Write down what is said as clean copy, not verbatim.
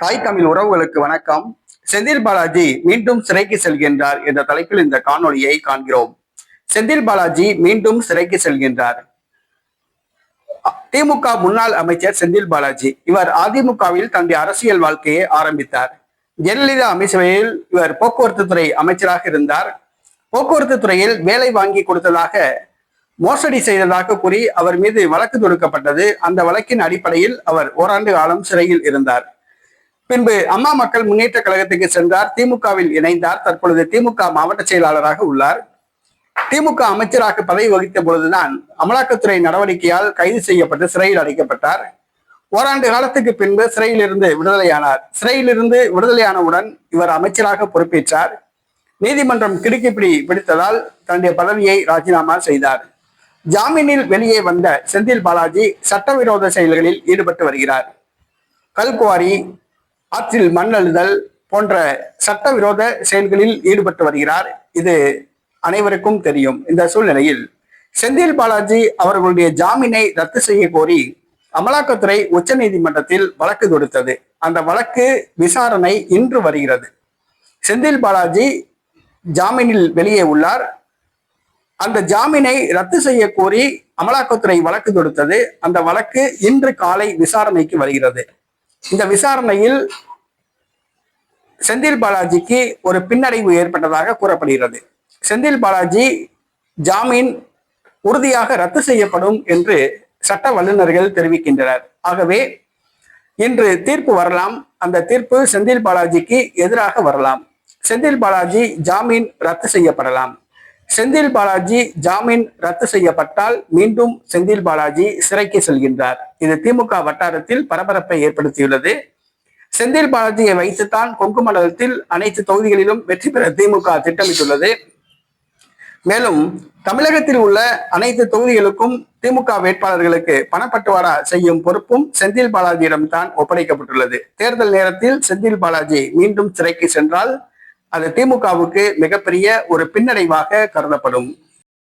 தாய் தமிழ் உறவுகளுக்கு வணக்கம். செந்தில் பாலாஜி மீண்டும் சிறைக்கு செல்கின்றார் என்ற தலைப்பில் இந்த காணொளியை காண்கிறோம். செந்தில் பாலாஜி மீண்டும் சிறைக்கு செல்கின்றார். திமுக முன்னாள் அமைச்சர் செந்தில் பாலாஜி இவர் அதிமுகவில் தன்னுடைய அரசியல் வாழ்க்கையை ஆரம்பித்தார். ஜெயலலிதா அமைச்சரவையில் இவர் போக்குவரத்து துறை அமைச்சராக இருந்தார். போக்குவரத்து துறையில் வேலை வாங்கி கொடுத்ததாக மோசடி செய்ததாக கூறி அவர் மீது வழக்கு தொடுக்கப்பட்டது. அந்த வழக்கின் அடிப்படையில் அவர் ஓராண்டு காலம் சிறையில் இருந்தார். பின்பு அம்மா மக்கள் முன்னேற்ற கழகத்துக்கு சென்றார். திமுகவில் இணைந்தார். தற்பொழுது திமுக மாவட்ட செயலாளராக உள்ளார். திமுக அமைச்சராக பதவி வகித்த பொழுதுதான் அமலாக்கத்துறை நடவடிக்கையால் கைது செய்யப்பட்டு சிறையில் அடைக்கப்பட்டார். ஓராண்டு காலத்துக்கு பின்பு சிறையிலிருந்து விடுதலையானார். சிறையிலிருந்து விடுதலையானவுடன் இவர் அமைச்சராக பொறுப்பேற்றார். நீதிமன்றம் கிடுக்கிப்பிடி பிடித்ததால் தன்னுடைய பதவியை ராஜினாமா செய்தார். ஜாமீனில் வெளியே வந்த செந்தில் பாலாஜி சட்டவிரோத செயல்களில் ஈடுபட்டு வருகிறார். கல்குவாரி, ஆற்றில் மண் அள்ளுதல் போன்ற சட்டவிரோத செயல்களில் ஈடுபட்டு வருகிறார். இது அனைவருக்கும் தெரியும். இந்த சூழ்நிலையில் செந்தில் பாலாஜி அவர்களுடைய ஜாமீனை ரத்து செய்ய கோரி அமலாக்கத்துறை உச்ச நீதிமன்றத்தில் வழக்கு தொடுத்தது. அந்த வழக்கு விசாரணை இன்று வருகிறது. செந்தில் பாலாஜி ஜாமீனில் வெளியே உள்ளார். அந்த ஜாமீனை ரத்து செய்ய கோரி அமலாக்கத்துறை வழக்கு தொடுத்தது. அந்த வழக்கு இன்று காலை விசாரணைக்கு வருகிறது. இந்த விசாரணையில் செந்தில் பாலாஜிக்கு ஒரு பின்னடைவு ஏற்பட்டதாக கூறப்படுகிறது. செந்தில் பாலாஜி ஜாமீன் உறுதியாக ரத்து செய்யப்படும் என்று சட்ட வல்லுநர்கள் தெரிவிக்கின்றனர். ஆகவே இன்று தீர்ப்பு வரலாம். அந்த தீர்ப்பு செந்தில் பாலாஜிக்கு எதிராக வரலாம். செந்தில் பாலாஜி ஜாமீன் ரத்து செய்யப்படலாம். செந்தில் பாலாஜி ஜாமீன் ரத்து செய்யப்பட்டால் மீண்டும் செந்தில் பாலாஜி சிறைக்கு செல்கின்றார். இது திமுக வட்டாரத்தில் பரபரப்பை ஏற்படுத்தியுள்ளது. செந்தில் பாலாஜியை வைத்துத்தான் கொங்கு மண்டலத்தில் அனைத்து தொகுதிகளிலும் வெற்றி பெற திமுக திட்டமிட்டுள்ளது. மேலும் தமிழகத்தில் உள்ள அனைத்து தொகுதிகளுக்கும் திமுக வேட்பாளர்களுக்கு பணப்பட்டுவாடா செய்யும் பொறுப்பும் செந்தில் பாலாஜியிடம் தான் ஒப்படைக்கப்பட்டுள்ளது. தேர்தல் நேரத்தில் செந்தில் பாலாஜி மீண்டும் சிறைக்கு சென்றால் அது திமுகவுக்கு மிகப்பெரிய ஒரு பின்னடைவாக கருதப்படும்.